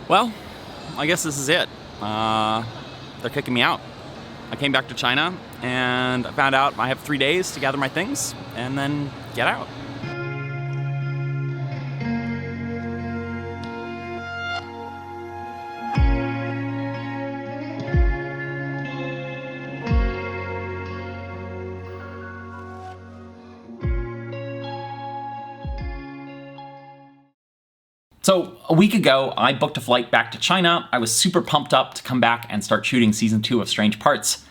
Well, I guess this is it. They're kicking me out. I came back to China and I found out I have 3 days to gather my things and then get out. So a week ago, I booked a flight back to China. I was super pumped up to come back and start shooting season 2 of Strange Parts.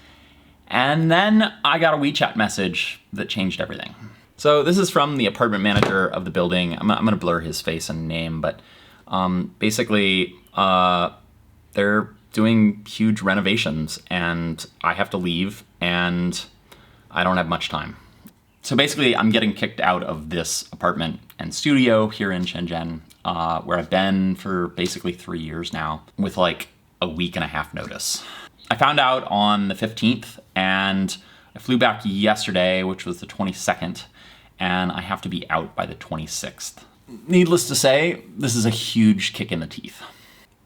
And then I got a WeChat message that changed everything. So this is from the apartment manager of the building. I'm gonna blur his face and name, but basically they're doing huge renovations and I have to leave and I don't have much time. So basically I'm getting kicked out of this apartment and studio here in Shenzhen, where I've been for basically 3 years now, with like a week and a half notice. I found out on the 15th and I flew back yesterday, which was the 22nd, and I have to be out by the 26th. Needless to say, this is a huge kick in the teeth.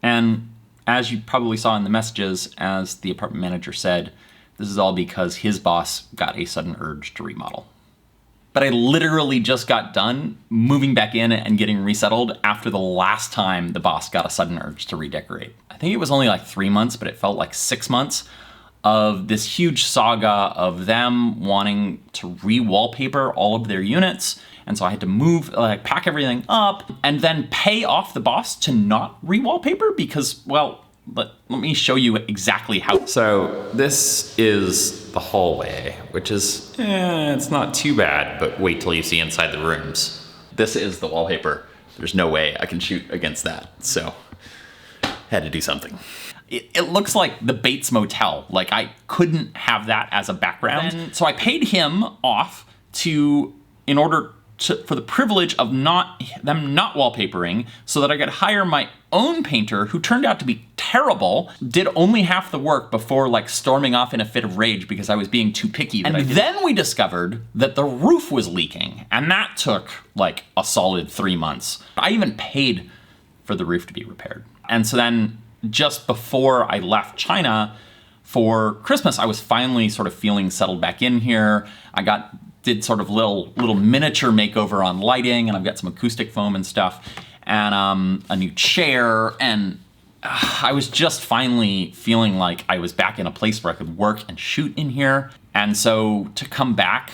And as you probably saw in the messages, as the apartment manager said, this is all because his boss got a sudden urge to remodel. But I literally just got done moving back in and getting resettled after the last time the boss got a sudden urge to redecorate. I think it was only like 3 months, but it felt like 6 months of this huge saga of them wanting to re-wallpaper all of their units. And so I had to move, pack everything up and then pay off the boss to not re-wallpaper because, well, let me show you exactly how. So this is the hallway, which is, it's not too bad, but wait till you see inside the rooms. This is the wallpaper. There's no way I can shoot against that, so had to do something. It looks like the Bates Motel. Like I couldn't have that as a background. So I paid him off in order for the privilege of them not wallpapering so that I could hire my own painter who turned out to be terrible, did only half the work before like storming off in a fit of rage because I was being too picky. And then we discovered that the roof was leaking and that took like a solid 3 months. I even paid for the roof to be repaired. And so then just before I left China for Christmas, I was finally sort of feeling settled back in here. I did sort of little miniature makeover on lighting, and I've got some acoustic foam and stuff, and a new chair, and I was just finally feeling like I was back in a place where I could work and shoot in here. And so to come back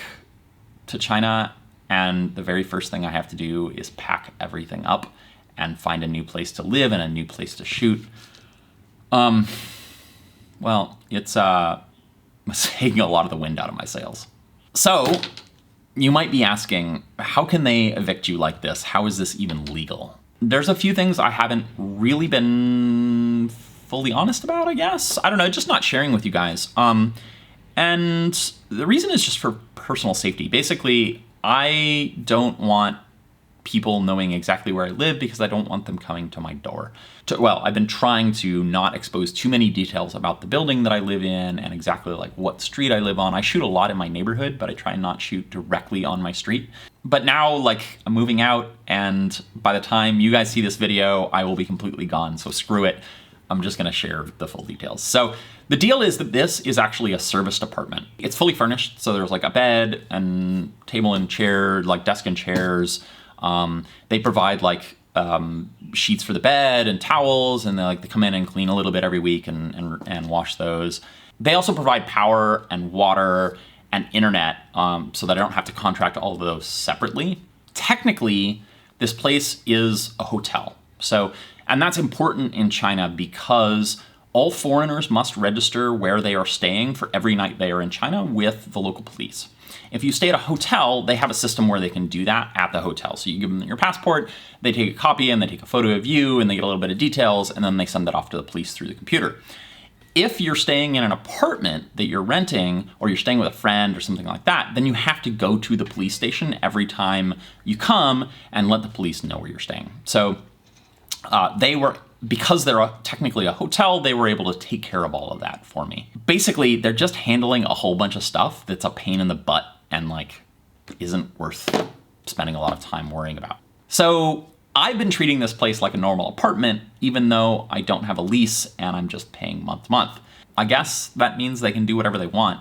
to China, and the very first thing I have to do is pack everything up and find a new place to live and a new place to shoot. Well, it's taking a lot of the wind out of my sails. So you might be asking, how can they evict you like this? How is this even legal? There's a few things I haven't really been fully honest about, I guess. I don't know, just not sharing with you guys. And the reason is just for personal safety. Basically, I don't want people knowing exactly where I live because I don't want them coming to my door. Well, I've been trying to not expose too many details about the building that I live in and exactly like what street I live on. I shoot a lot in my neighborhood, but I try and not shoot directly on my street. But now, like, I'm moving out, and by the time you guys see this video, I will be completely gone, so screw it. I'm just gonna share the full details. So the deal is that this is actually a serviced apartment. It's fully furnished, so there's like a bed and table and chair, like desk and chairs. They provide like sheets for the bed and towels, and they come in and clean a little bit every week and wash those. They also provide power and water and internet, so that I don't have to contract all of those separately. Technically, this place is a hotel. And that's important in China because all foreigners must register where they are staying for every night they are in China with the local police. If you stay at a hotel, they have a system where they can do that at the hotel. So you give them your passport, they take a copy and they take a photo of you and they get a little bit of details, and then they send that off to the police through the computer. If you're staying in an apartment that you're renting, or you're staying with a friend or something like that, then you have to go to the police station every time you come and let the police know where you're staying. So because they're technically a hotel, they were able to take care of all of that for me. Basically, they're just handling a whole bunch of stuff that's a pain in the butt and like isn't worth spending a lot of time worrying about. So I've been treating this place like a normal apartment, even though I don't have a lease and I'm just paying month to month. I guess that means they can do whatever they want,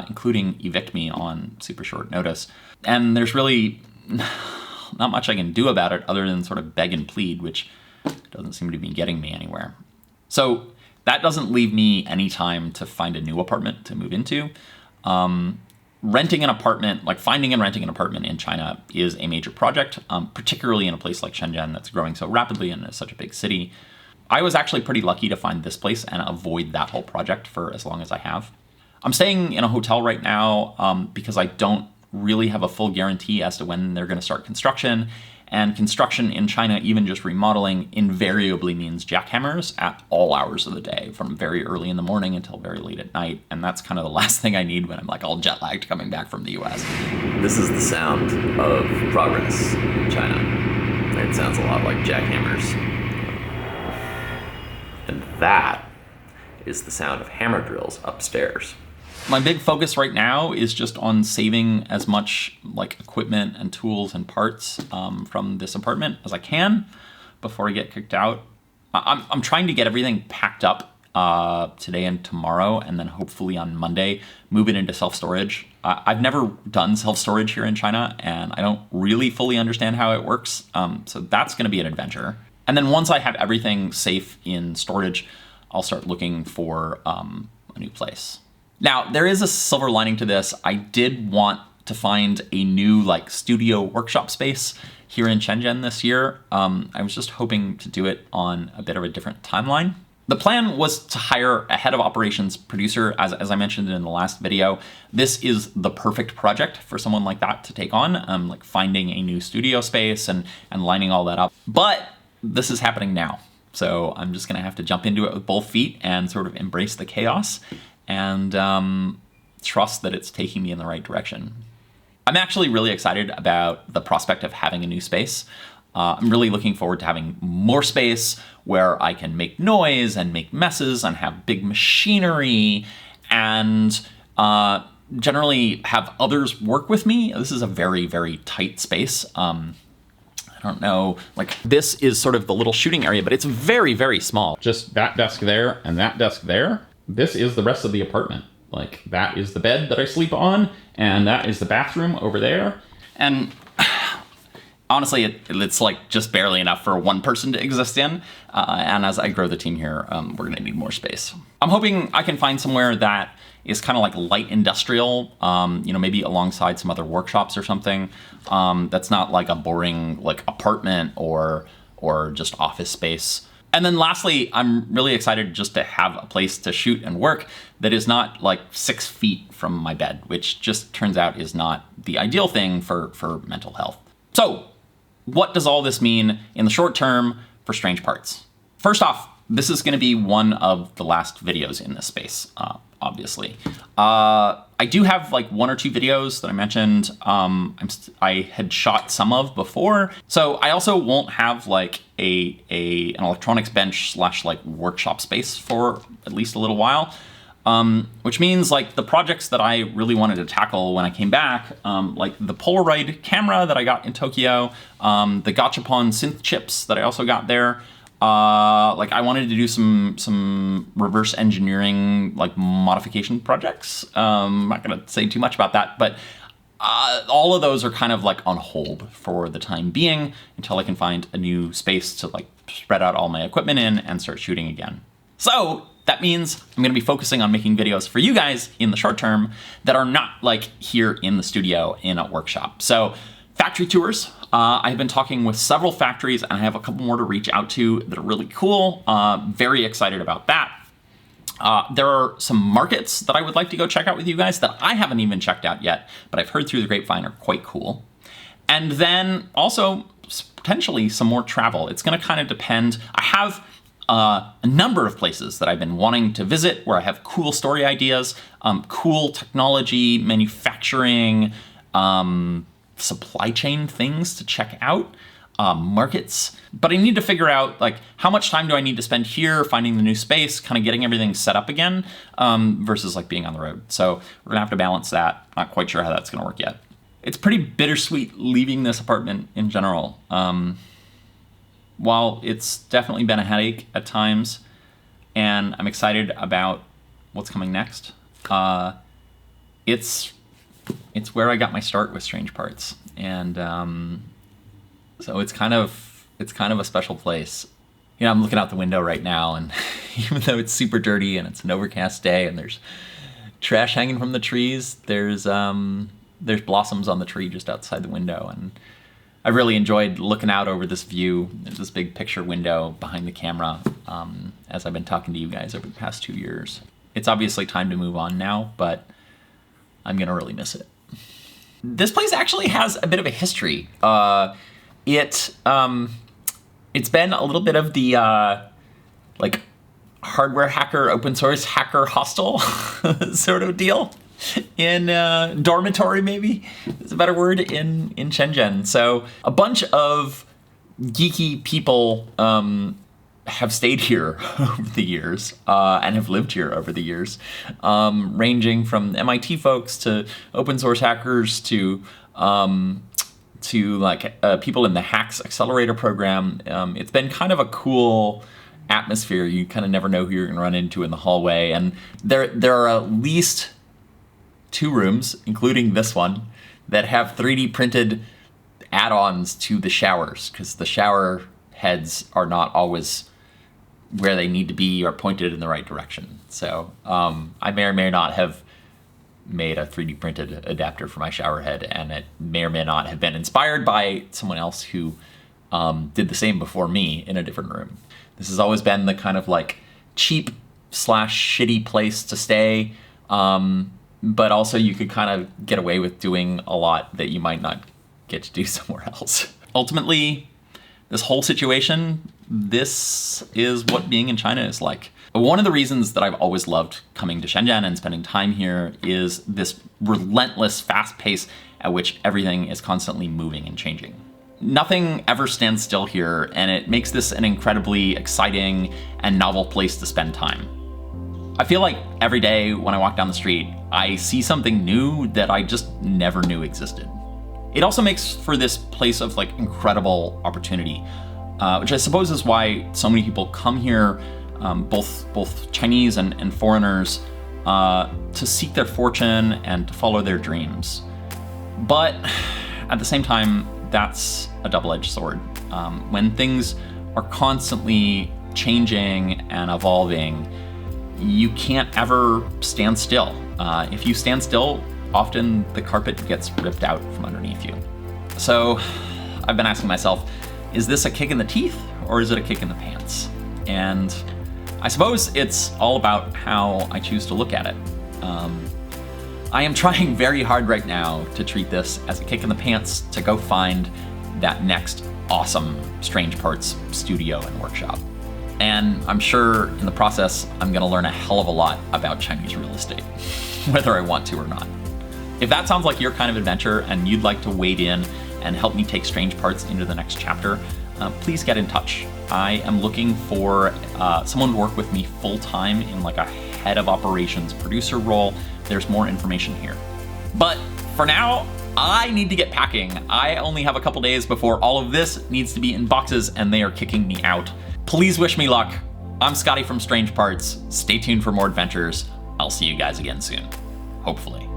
including evict me on super short notice. And there's really not much I can do about it other than sort of beg and plead, which doesn't seem to be getting me anywhere. So that doesn't leave me any time to find a new apartment to move into. Renting an apartment, like finding and renting an apartment in China is a major project, particularly in a place like Shenzhen that's growing so rapidly and is such a big city. I was actually pretty lucky to find this place and avoid that whole project for as long as I have. I'm staying in a hotel right now because I don't really have a full guarantee as to when they're going to start construction. And construction in China, even just remodeling, invariably means jackhammers at all hours of the day, from very early in the morning until very late at night. And that's kind of the last thing I need when I'm like all jet lagged coming back from the US. This is the sound of progress in China. It sounds a lot like jackhammers. And that is the sound of hammer drills upstairs. My big focus right now is just on saving as much like equipment and tools and parts from this apartment as I can before I get kicked out. I'm trying to get everything packed up today and tomorrow, and then hopefully on Monday move it into self-storage. I've never done self-storage here in China, and I don't really fully understand how it works. So that's going to be an adventure. And then once I have everything safe in storage, I'll start looking for a new place. Now, there is a silver lining to this. I did want to find a new like studio workshop space here in Shenzhen this year. I was just hoping to do it on a bit of a different timeline. The plan was to hire a head of operations producer, as I mentioned in the last video. This is the perfect project for someone like that to take on, like finding a new studio space and lining all that up. But this is happening now. So I'm just gonna have to jump into it with both feet and sort of embrace the chaos and trust that it's taking me in the right direction. I'm actually really excited about the prospect of having a new space. I'm really looking forward to having more space where I can make noise and make messes and have big machinery and generally have others work with me. This is a very, very tight space. I don't know, like this is sort of the little shooting area, but it's very, very small. Just that desk there and that desk there. This is the rest of the apartment. Like that is the bed that I sleep on, and that is the bathroom over there. And honestly, it's like just barely enough for one person to exist in. And as I grow the team here, we're gonna need more space. I'm hoping I can find somewhere that is kind of like light industrial, maybe alongside some other workshops or something. That's not like a boring like apartment or just office space. And then lastly, I'm really excited just to have a place to shoot and work that is not like 6 feet from my bed, which just turns out is not the ideal thing for mental health. So what does all this mean in the short term for Strange Parts? First off, this is going to be one of the last videos in this space, obviously. I do have like 1 or 2 videos that I mentioned I had shot some of before. So I also won't have like an electronics bench / like workshop space for at least a little while. Which means like the projects that I really wanted to tackle when I came back, like the Polaroid camera that I got in Tokyo, the Gachapon synth chips that I also got there. Like I wanted to do some reverse engineering, like modification projects. I'm not gonna say too much about that, but all of those are kind of like on hold for the time being until I can find a new space to like spread out all my equipment in and start shooting again. So that means I'm gonna be focusing on making videos for you guys in the short term that are not like here in the studio in a workshop. So factory tours. I've been talking with several factories and I have a couple more to reach out to that are really cool. Very excited about that. There are some markets that I would like to go check out with you guys that I haven't even checked out yet, but I've heard through the grapevine are quite cool. And then also potentially some more travel. It's gonna kind of depend. I have a number of places that I've been wanting to visit where I have cool story ideas, cool technology, manufacturing, supply chain things to check out, markets. But I need to figure out like how much time do I need to spend here finding the new space, kind of getting everything set up again, versus like being on the road. So we're gonna have to balance that. Not quite sure how that's gonna work yet. It's pretty bittersweet leaving this apartment in general. while it's definitely been a headache at times, and I'm excited about what's coming next, it's where I got my start with Strange Parts, and so it's kind of a special place. You know, I'm looking out the window right now, and even though it's super dirty and it's an overcast day and there's trash hanging from the trees, there's blossoms on the tree just outside the window, and I really enjoyed looking out over this view. There's this big picture window behind the camera as I've been talking to you guys over the past 2 years. It's obviously time to move on now, but I'm gonna really miss it. This place actually has a bit of a history. It's been a little bit of the like hardware hacker, open source hacker hostel sort of deal in dormitory, maybe is a better word, in Shenzhen. So a bunch of geeky people have stayed here over the years and have lived here over the years, ranging from MIT folks to open source hackers to people in the Hacks Accelerator program. It's been kind of a cool atmosphere. You kind of never know who you're going to run into in the hallway. And there are at least 2 rooms, including this one, that have 3D printed add-ons to the showers, because the shower heads are not always where they need to be or pointed in the right direction. So I may or may not have made a 3D printed adapter for my shower head, and it may or may not have been inspired by someone else who did the same before me in a different room. This has always been the kind of like cheap / shitty place to stay, but also you could kind of get away with doing a lot that you might not get to do somewhere else. Ultimately, this whole situation, this is what being in China is like. One of the reasons that I've always loved coming to Shenzhen and spending time here is this relentless fast pace at which everything is constantly moving and changing. Nothing ever stands still here, and it makes this an incredibly exciting and novel place to spend time. I feel like every day when I walk down the street, I see something new that I just never knew existed. It also makes for this place of like incredible opportunity, which I suppose is why so many people come here, both Chinese and foreigners, to seek their fortune and to follow their dreams. But at the same time, that's a double-edged sword. When things are constantly changing and evolving, you can't ever stand still. If you stand still, often the carpet gets ripped out from underneath you. So I've been asking myself, is this a kick in the teeth or is it a kick in the pants? And I suppose it's all about how I choose to look at it. I am trying very hard right now to treat this as a kick in the pants to go find that next awesome Strange Parts studio and workshop. And I'm sure in the process, I'm gonna learn a hell of a lot about Chinese real estate, whether I want to or not. If that sounds like your kind of adventure and you'd like to wade in and help me take Strange Parts into the next chapter, please get in touch. I am looking for someone to work with me full-time in like a head of operations producer role. There's more information here. But for now, I need to get packing. I only have a couple days before all of this needs to be in boxes and they are kicking me out. Please wish me luck. I'm Scotty from Strange Parts. Stay tuned for more adventures. I'll see you guys again soon. Hopefully.